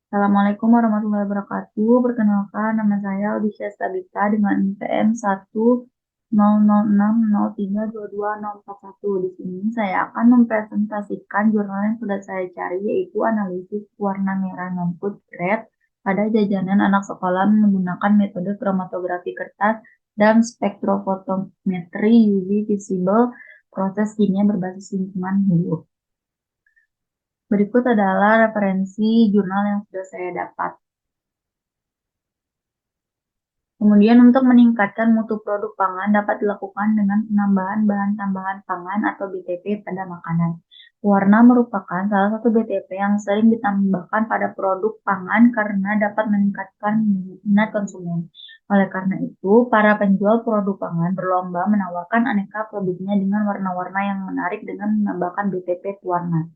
Assalamualaikum warahmatullahi wabarakatuh. Perkenalkan, nama saya Odisha Stabita dengan NPM 1006060322041. Di sini saya akan mempresentasikan jurnal yang sudah saya cari, yaitu analisis warna merah non-food grade pada jajanan anak sekolah menggunakan metode kromatografi kertas dan spektrofotometri UV visible proses kimia berbasis lingkungan hidup. Berikut adalah referensi jurnal yang sudah saya dapat. Kemudian untuk meningkatkan mutu produk pangan dapat dilakukan dengan penambahan bahan tambahan pangan atau BTP pada makanan. Warna merupakan salah satu BTP yang sering ditambahkan pada produk pangan karena dapat meningkatkan minat konsumen. Oleh karena itu, para penjual produk pangan berlomba menawarkan aneka produknya dengan warna-warna yang menarik dengan menambahkan BTP pewarna.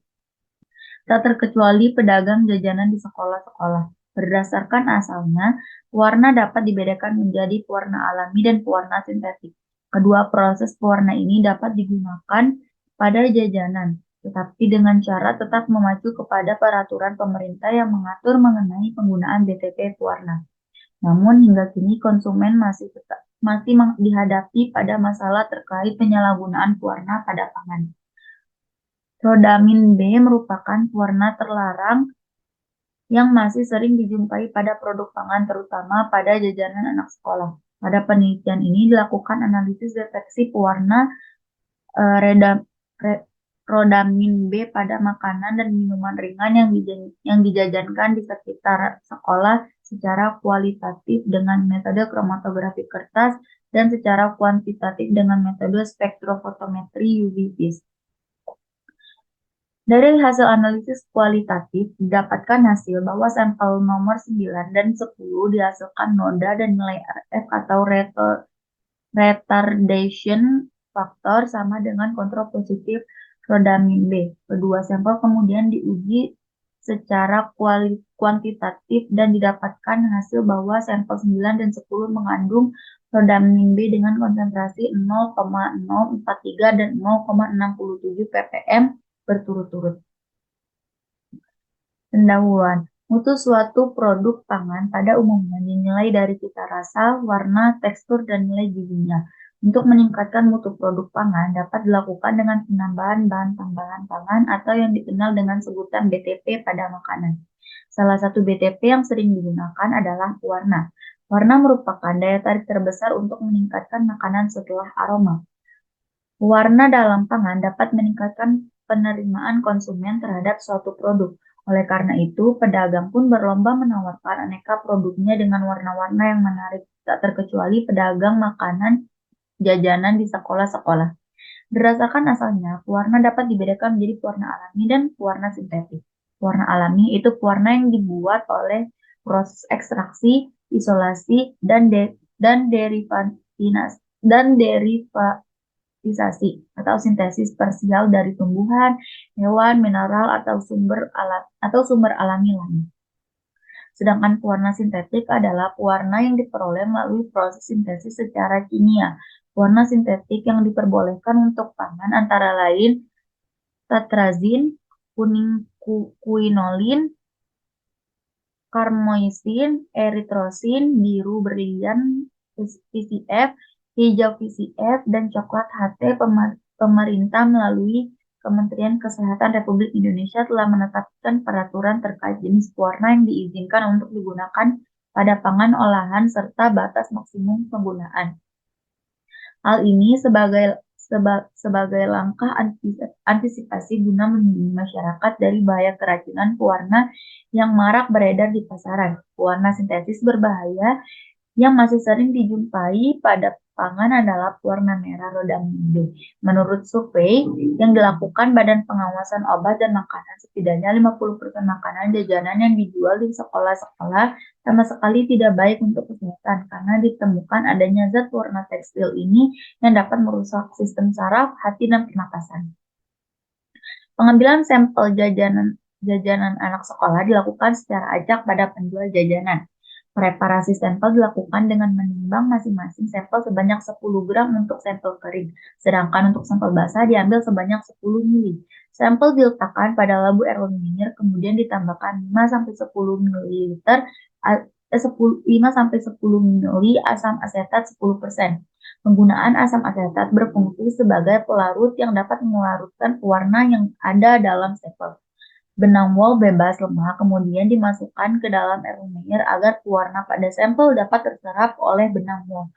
Tak terkecuali pedagang jajanan di sekolah-sekolah. Berdasarkan asalnya, warna dapat dibedakan menjadi pewarna alami dan pewarna sintetik. Kedua proses pewarna ini dapat digunakan pada jajanan, tetapi dengan cara tetap memacu kepada peraturan pemerintah yang mengatur mengenai penggunaan BTP pewarna. Namun hingga kini konsumen masih dihadapi pada masalah terkait penyalahgunaan pewarna pada pangan. Rodamin B merupakan pewarna terlarang yang masih sering dijumpai pada produk pangan, terutama pada jajanan anak sekolah. Pada penelitian ini dilakukan analisis deteksi pewarna rodamin B pada makanan dan minuman ringan yang dijajankan di sekitar sekolah secara kualitatif dengan metode kromatografi kertas dan secara kuantitatif dengan metode spektrofotometri UV-Vis. Dari hasil analisis kualitatif, didapatkan hasil bahwa sampel nomor 9 dan 10 dihasilkan noda dan nilai RF atau retardation faktor sama dengan kontrol positif rodamin B. Kedua sampel kemudian diuji secara kuantitatif dan didapatkan hasil bahwa sampel 9 dan 10 mengandung rodamin B dengan konsentrasi 0,043 dan 0,67 ppm berturut-turut. Pendahuluan. Mutu suatu produk pangan pada umumnya dinilai dari cita rasa, warna, tekstur, dan nilai gizinya. Untuk meningkatkan mutu produk pangan dapat dilakukan dengan penambahan bahan tambahan pangan atau yang dikenal dengan sebutan BTP pada makanan. Salah satu BTP yang sering digunakan adalah warna. Warna merupakan daya tarik terbesar untuk meningkatkan makanan setelah aroma. Warna dalam pangan dapat meningkatkan penerimaan konsumen terhadap suatu produk. Oleh karena itu, pedagang pun berlomba menawarkan aneka produknya dengan warna-warna yang menarik, tak terkecuali pedagang makanan jajanan di sekolah-sekolah. Berdasarkan asalnya, pewarna dapat dibedakan menjadi pewarna alami dan pewarna sintetik. Pewarna alami itu pewarna yang dibuat oleh proses ekstraksi, isolasi, derivatisasi atau sintesis parsial dari tumbuhan, hewan, mineral atau sumber alami lain. Sedangkan pewarna sintetik adalah pewarna yang diperoleh melalui proses sintesis secara kimia. Pewarna sintetik yang diperbolehkan untuk pangan antara lain tetrazin, kuning quinolin, karmoisin, eritrosin, biru berlian VCF, hijau VCF, dan coklat HT. Pemerintah melalui Kementerian Kesehatan Republik Indonesia telah menetapkan peraturan terkait jenis pewarna yang diizinkan untuk digunakan pada pangan olahan serta batas maksimum penggunaan. Hal ini sebagai langkah antisipasi guna melindungi masyarakat dari bahaya keracunan pewarna yang marak beredar di pasaran. Pewarna sintetis berbahaya yang masih sering dijumpai pada pangan adalah pewarna merah rodamin B. Menurut survei yang dilakukan Badan Pengawasan Obat dan Makanan, setidaknya 50% makanan jajanan yang dijual di sekolah-sekolah sama sekali tidak baik untuk kesehatan karena ditemukan adanya zat warna tekstil ini yang dapat merusak sistem saraf, hati, dan pernapasan. Pengambilan sampel jajanan anak sekolah dilakukan secara acak pada penjual jajanan. Preparasi sampel dilakukan dengan menimbang masing-masing sampel sebanyak 10 gram untuk sampel kering, sedangkan untuk sampel basah diambil sebanyak 10 mili. Sampel diletakkan pada labu aerolinear, kemudian ditambahkan 5-10 ml 5-10 ml asam asetat 10%. Penggunaan asam asetat berfungsi sebagai pelarut yang dapat melarutkan pewarna yang ada dalam sampel. Benang wol bebas lemak kemudian dimasukkan ke dalam aerolinear agar pewarna pada sampel dapat terserap oleh benang wol.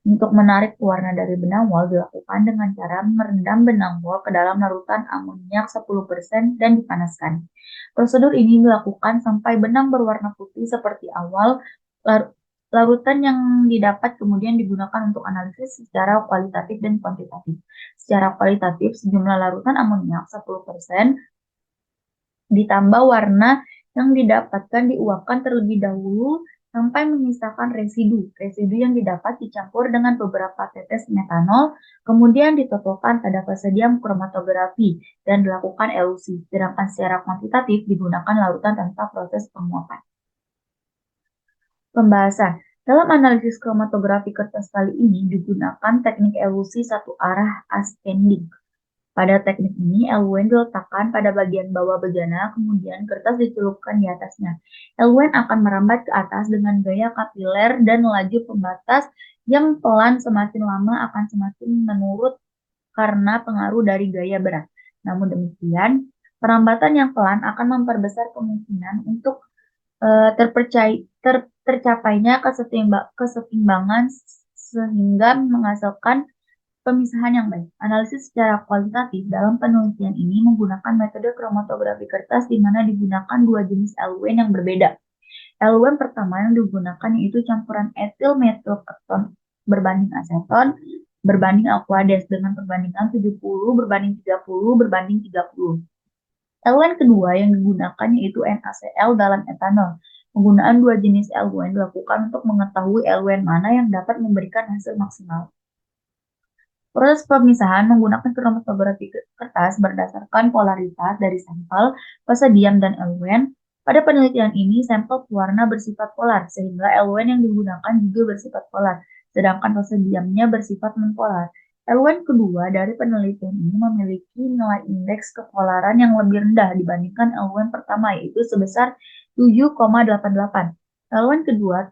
Untuk menarik pewarna dari benang wol dilakukan dengan cara merendam benang wol ke dalam larutan amoniak 10% dan dipanaskan. Prosedur ini dilakukan sampai benang berwarna putih seperti awal. Larutan yang didapat kemudian digunakan untuk analisis secara kualitatif dan kuantitatif. Secara kualitatif, sejumlah larutan amoniak 10% ditambah warna yang didapatkan diuapkan terlebih dahulu sampai menyisakan residu. Residu yang didapat dicampur dengan beberapa tetes metanol, kemudian ditotolkan pada fase diam kromatografi dan dilakukan elusi. Sedangkan secara kuantitatif digunakan larutan tanpa proses penguapan. Pembahasan. Dalam analisis kromatografi kertas kali ini digunakan teknik elusi satu arah ascending. Pada teknik ini, eluen diletakkan pada bagian bawah bejana, kemudian kertas dicelupkan di atasnya. Eluen akan merambat ke atas dengan gaya kapiler dan laju pembatas yang pelan semakin lama akan semakin menurun karena pengaruh dari gaya berat. Namun demikian, perambatan yang pelan akan memperbesar kemungkinan untuk tercapainya kesetimbangan sehingga menghasilkan pemisahan yang baik. Analisis secara kualitatif dalam penelitian ini menggunakan metode kromatografi kertas di mana digunakan dua jenis eluen yang berbeda. Eluen pertama yang digunakan yaitu campuran etil metilketon berbanding aseton berbanding aqueous dengan perbandingan 70/30/30. Eluen kedua yang digunakan yaitu NaCl dalam etanol. Penggunaan dua jenis eluen dilakukan untuk mengetahui eluen mana yang dapat memberikan hasil maksimal. Proses pemisahan menggunakan kromatografi kertas berdasarkan polaritas dari sampel, fase diam, dan eluen. Pada penelitian ini, sampel pewarna bersifat polar, sehingga eluen yang digunakan juga bersifat polar, sedangkan fase diamnya bersifat nonpolar. Eluen kedua dari penelitian ini memiliki nilai indeks kepolaran yang lebih rendah dibandingkan eluen pertama, yaitu sebesar 7,88. Eluen kedua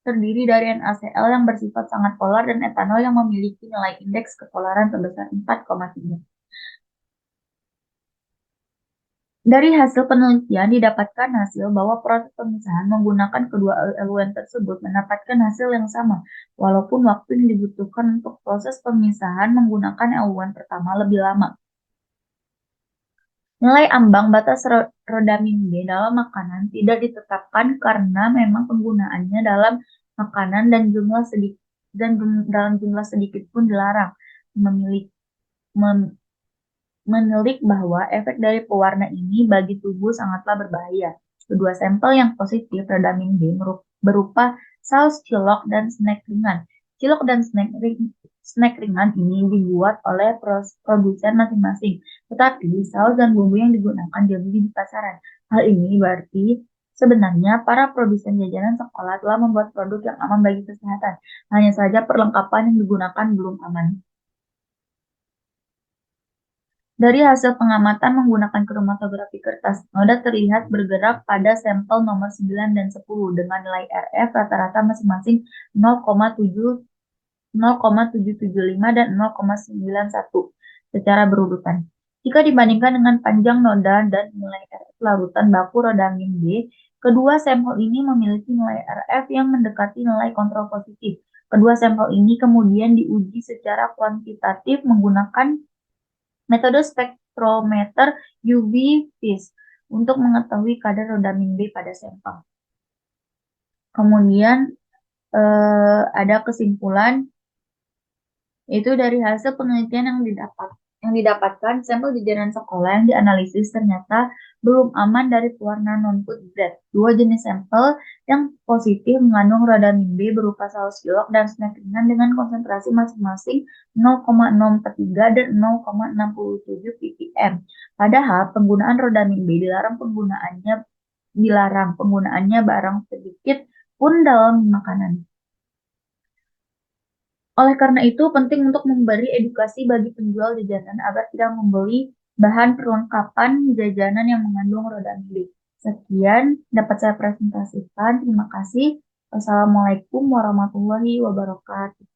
terdiri dari NaCl yang bersifat sangat polar dan etanol yang memiliki nilai indeks kepolaran sebesar 4,3. Dari hasil penelitian didapatkan hasil bahwa proses pemisahan menggunakan kedua eluen tersebut mendapatkan hasil yang sama, walaupun waktu yang dibutuhkan untuk proses pemisahan menggunakan eluen pertama lebih lama. Nilai ambang batas rodamin B dalam makanan tidak ditetapkan karena memang penggunaannya dalam makanan dan dalam jumlah sedikit pun dilarang. Menilik bahwa efek dari pewarna ini bagi tubuh sangatlah berbahaya. Kedua sampel yang positif rodamin B berupa saus cilok dan snack ringan. Cilok dan snack ringan ini dibuat oleh produsen masing-masing, tetapi saus dan bumbu yang digunakan dibeli di pasaran. Hal ini berarti sebenarnya para produsen jajanan sekolah telah membuat produk yang aman bagi kesehatan. Hanya saja perlengkapan yang digunakan belum aman. Dari hasil pengamatan menggunakan kromatografi kertas, noda terlihat bergerak pada sampel nomor 9 dan 10 dengan nilai RF rata-rata masing-masing 0,775 dan 0,91 secara berurutan. Jika dibandingkan dengan panjang noda dan nilai RF larutan baku rodamin B, kedua sampel ini memiliki nilai RF yang mendekati nilai kontrol positif. Kedua sampel ini kemudian diuji secara kuantitatif menggunakan metode spektrometer UV-Vis untuk mengetahui kadar rodamin B pada sampel. Kemudian ada kesimpulan yaitu dari hasil penelitian yang didapatkan sampel jajanan sekolah yang dianalisis ternyata belum aman dari pewarna non-food grade. Dua jenis sampel yang positif mengandung rodamin B berupa saus cilok dan snack ringan dengan konsentrasi masing-masing 0,043 dan 0,67 ppm. Padahal penggunaan rodamin B dilarang penggunaannya barang sedikit pun dalam makanan. Oleh karena itu, penting untuk memberi edukasi bagi penjual jajanan agar tidak membeli bahan perlengkapan jajanan yang mengandung roda milih. Sekian dapat saya presentasikan. Terima kasih. Wassalamualaikum warahmatullahi wabarakatuh.